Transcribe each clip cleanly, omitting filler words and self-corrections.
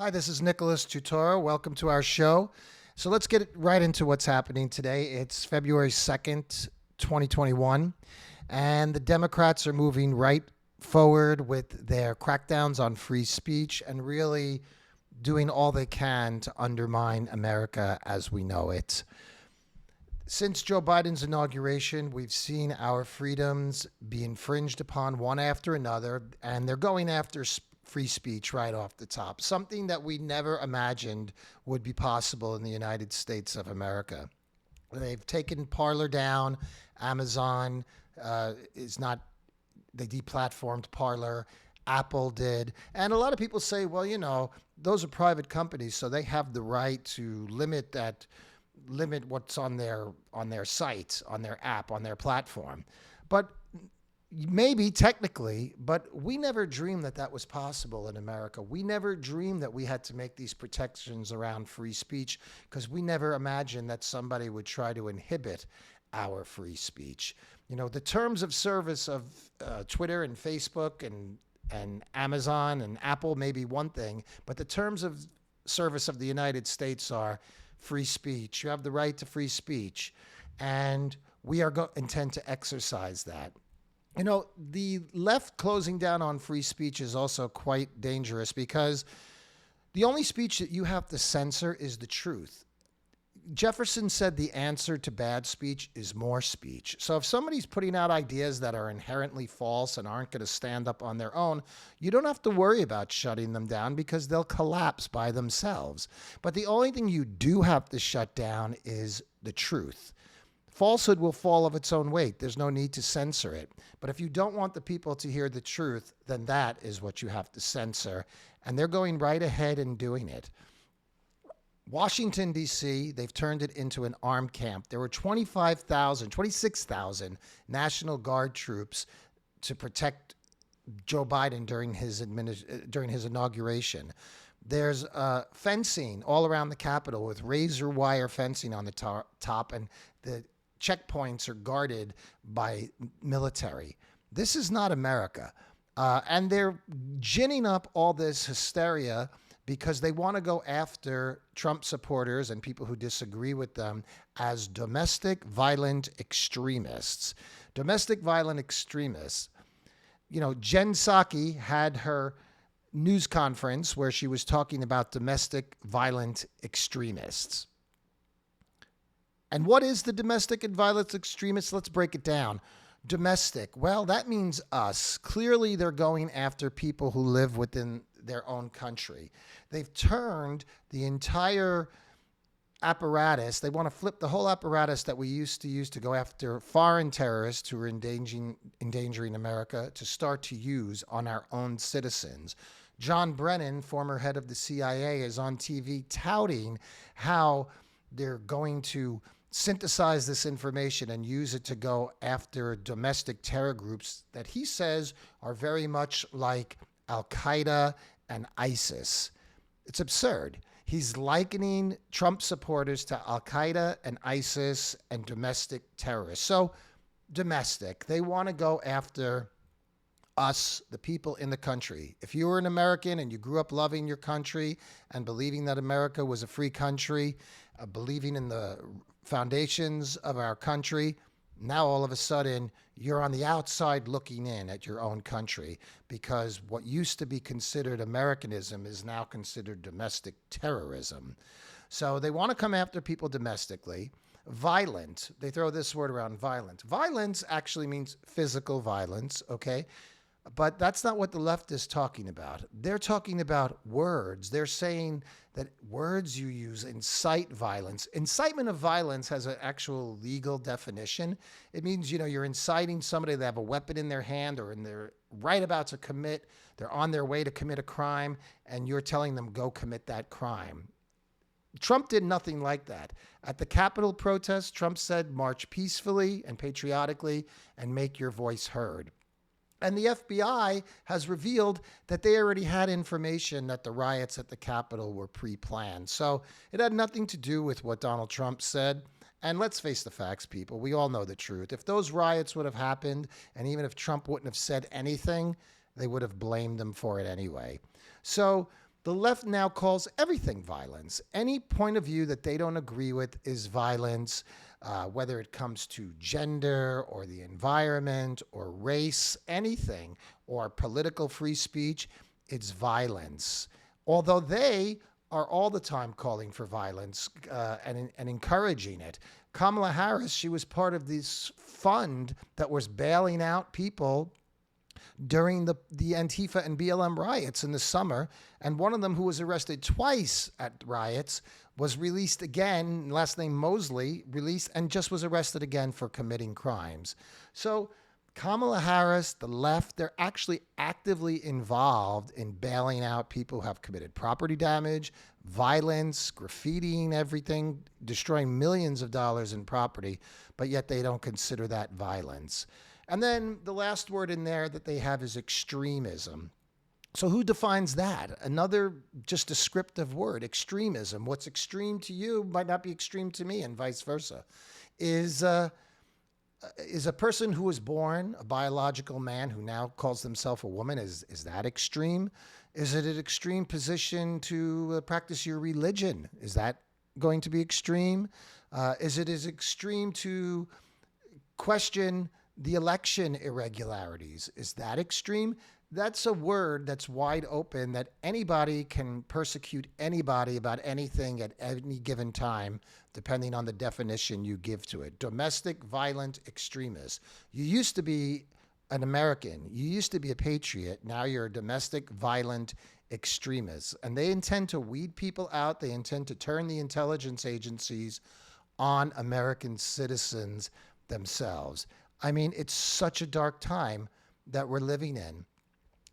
Hi, this is Nicholas Tutora. Welcome to our show. So let's get right into what's happening today. It's February 2nd, 2021, and the Democrats are moving right forward with their crackdowns on free speech and really doing all they can to undermine America as we know it. Since Joe Biden's inauguration, we've seen our freedoms be infringed upon one after another, and they're going after free speech right off the top, something that we never imagined would be possible in the United States of America. They've taken Parler down. Amazon is not, they deplatformed Parler. Apple did. And a lot of people say, well, those are private companies, so they have the right to limit what's on their site, on their app, on their platform. But maybe technically, but we never dreamed that that was possible in America. We never dreamed that we had to make these protections around free speech because we never imagined that somebody would try to inhibit our free speech. The terms of service of Twitter and Facebook and Amazon and Apple may be one thing, but the terms of service of the United States are free speech. You have the right to free speech, and we intend to exercise that. The left closing down on free speech is also quite dangerous because the only speech that you have to censor is the truth. Jefferson said the answer to bad speech is more speech. So if somebody's putting out ideas that are inherently false and aren't going to stand up on their own, you don't have to worry about shutting them down because they'll collapse by themselves. But the only thing you do have to shut down is the truth. Falsehood will fall of its own weight. There's no need to censor it. But if you don't want the people to hear the truth, then that is what you have to censor. And they're going right ahead and doing it. Washington, D.C., they've turned it into an armed camp. There were 26,000 National Guard troops to protect Joe Biden during his inauguration. There's fencing all around the Capitol with razor wire fencing on the top, and the checkpoints are guarded by military. This is not America. And they're ginning up all this hysteria because they want to go after Trump supporters and people who disagree with them as domestic violent extremists. Domestic violent extremists. Jen Psaki had her news conference where she was talking about domestic violent extremists. And what is the domestic and violent extremists? Let's break it down. Domestic, well, that means us. Clearly, they're going after people who live within their own country. They've turned the entire apparatus. They want to flip the whole apparatus that we used to use to go after foreign terrorists who are endangering America to start to use on our own citizens. John Brennan, former head of the CIA, is on TV touting how they're going to synthesize this information and use it to go after domestic terror groups that he says are very much like Al-Qaeda and ISIS. It's absurd. He's likening Trump supporters to Al-Qaeda and ISIS and domestic terrorists. So domestic, they want to go after us, the people in the country. If you were an American and you grew up loving your country and believing that America was a free country, believing in the foundations of our country, now all of a sudden you're on the outside looking in at your own country because what used to be considered Americanism is now considered domestic terrorism. So they want to come after people domestically. Violent, they throw this word around, violent. Violence actually means physical violence, okay? But that's not what the left is talking about. They're talking about words. They're saying that words you use incite violence. Incitement of violence has an actual legal definition. It means, you're inciting somebody to have a weapon in their hand or they're on their way to commit a crime, and you're telling them, go commit that crime. Trump did nothing like that. At the Capitol protests, Trump said, march peacefully and patriotically and make your voice heard. And the FBI has revealed that they already had information that the riots at the Capitol were pre-planned. So it had nothing to do with what Donald Trump said. And let's face the facts, people. We all know the truth. If those riots would have happened, and even if Trump wouldn't have said anything, they would have blamed them for it anyway. So The left now calls everything violence. Any point of view that they don't agree with is violence, whether it comes to gender or the environment or race, anything, or political free speech, it's violence. Although they are all the time calling for violence and encouraging it. Kamala Harris, she was part of this fund that was bailing out people during the Antifa and BLM riots in the summer. And one of them, who was arrested twice at riots, was released again, last name Mosley, released and just was arrested again for committing crimes. So Kamala Harris, the left, they're actually actively involved in bailing out people who have committed property damage, violence, graffitiing everything, destroying millions of dollars in property, but yet they don't consider that violence. And then the last word in there that they have is extremism. So who defines that? Another just descriptive word, extremism. What's extreme to you might not be extreme to me, and vice versa. Is a person who was born a biological man who now calls himself a woman, is that extreme? Is it an extreme position to practice your religion? Is that going to be extreme? Is it as extreme to question the election irregularities? Is that extreme? That's a word that's wide open, that anybody can persecute anybody about anything at any given time, depending on the definition you give to it. Domestic violent extremist. You used to be an American. You used to be a patriot. Now you're a domestic violent extremist. And they intend to weed people out. They intend to turn the intelligence agencies on American citizens themselves. I mean, it's such a dark time that we're living in.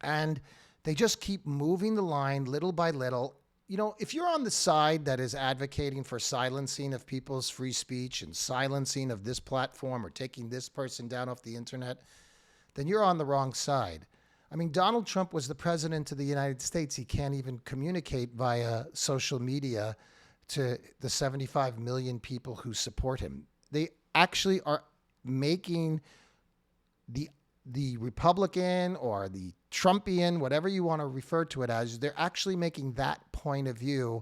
And they just keep moving the line little by little. You know, if you're on the side that is advocating for silencing of people's free speech and silencing of this platform or taking this person down off the internet, then you're on the wrong side. I mean, Donald Trump was the president of the United States. He can't even communicate via social media to the 75 million people who support him. They actually are making the Republican or the Trumpian, whatever you want to refer to it as, they're actually making that point of view,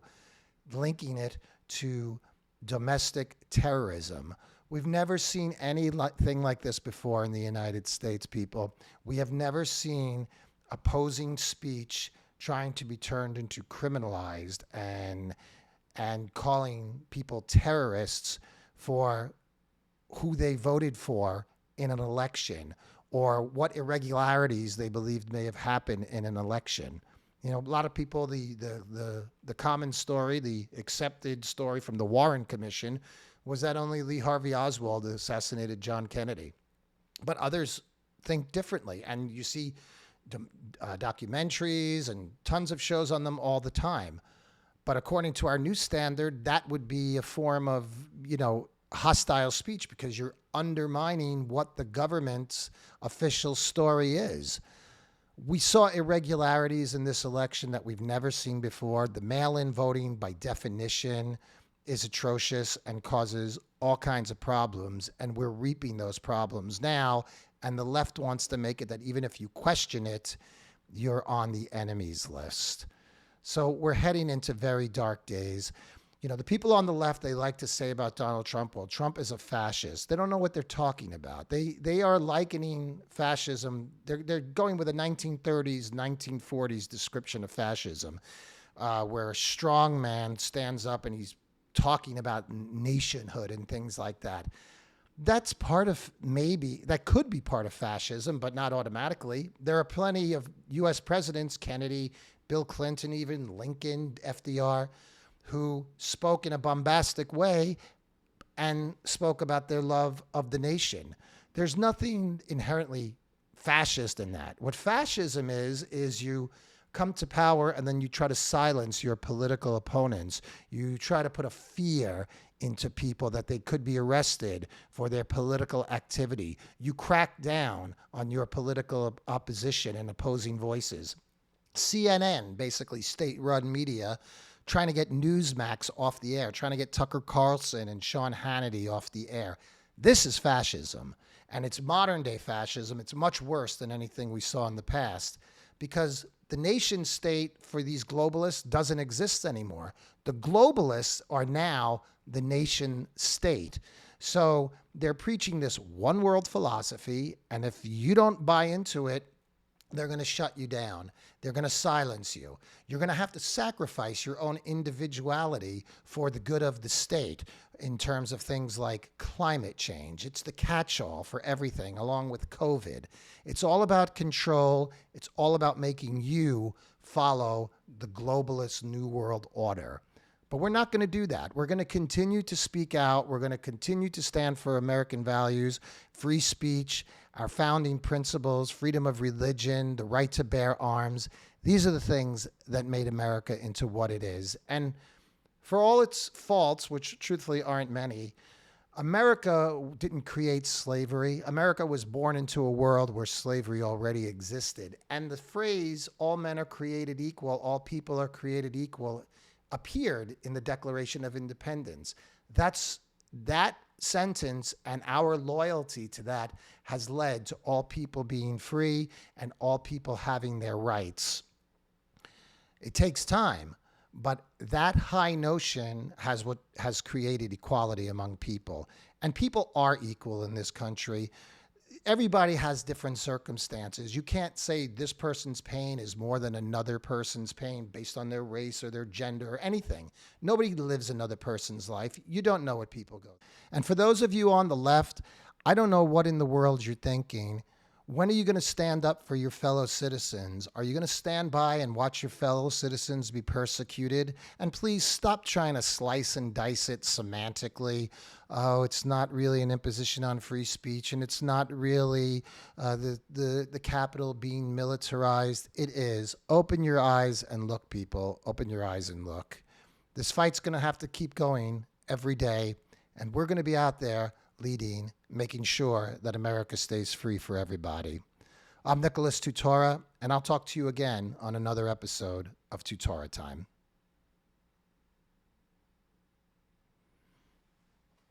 linking it to domestic terrorism. We've never seen anything like this before in the United States, people. We have never seen opposing speech trying to be turned into criminalized and calling people terrorists for who they voted for in an election, or what irregularities they believed may have happened in an election. You know, a lot of people, the common story, the accepted story from the Warren Commission was that only Lee Harvey Oswald assassinated John Kennedy. But others think differently. And you see documentaries and tons of shows on them all the time. But according to our new standard, that would be a form of, you know, hostile speech, because you're undermining what the government's official story is. We saw irregularities in this election that we've never seen before. The mail-in voting, by definition, is atrocious and causes all kinds of problems, and we're reaping those problems now. And the left wants to make it that even if you question it, you're on the enemies list. So we're heading into very dark days. You know, the people on the left, they like to say about Donald Trump, well, Trump is a fascist. They don't know what they're talking about. They are likening fascism. They're going with a 1930s, 1940s description of fascism, where a strong man stands up and he's talking about nationhood and things like that. That's part of, maybe, that could be part of fascism, but not automatically. There are plenty of U.S. presidents, Kennedy, Bill Clinton, even Lincoln, FDR, who spoke in a bombastic way and spoke about their love of the nation. There's nothing inherently fascist in that. What fascism is you come to power and then you try to silence your political opponents. You try to put a fear into people that they could be arrested for their political activity. You crack down on your political opposition and opposing voices. CNN, basically state-run media, trying to get Newsmax off the air, trying to get Tucker Carlson and Sean Hannity off the air. This is fascism, and it's modern-day fascism. It's much worse than anything we saw in the past. because the nation state for these globalists doesn't exist anymore. The globalists are now the nation state. So they're preaching this one world philosophy, and if you don't buy into it, they're going to shut you down. They're going to silence you. You're going to have to sacrifice your own individuality for the good of the state in terms of things like climate change. It's the catch-all for everything, along with COVID. It's all about control. It's all about making you follow the globalist New World Order. But we're not going to do that. We're going to continue to speak out. We're going to continue to stand for American values, free speech, our founding principles, freedom of religion, the right to bear arms. These are the things that made America into what it is. And for all its faults, which truthfully aren't many, America didn't create slavery. America was born into a world where slavery already existed. And the phrase, all men are created equal, all people are created equal, appeared in the Declaration of Independence. That sentence and our loyalty to that has led to all people being free and all people having their rights. It takes time, but that high notion has created equality among people. And people are equal in this country. Everybody has different circumstances. You can't say this person's pain is more than another person's pain based on their race or their gender or anything. Nobody lives another person's life. You don't know what people go through. And for those of you on the left, I don't know what in the world you're thinking. When are you going to stand up for your fellow citizens? Are you going to stand by and watch your fellow citizens be persecuted? And please stop trying to slice and dice it semantically. Oh, it's not really an imposition on free speech, and it's not really the capital being militarized. It is. Open your eyes and look, people. Open your eyes and look. This fight's going to have to keep going every day, and we're going to be out there leading, making sure that America stays free for everybody. I'm Nicholas Tutora, and I'll talk to you again on another episode of Tutora Time.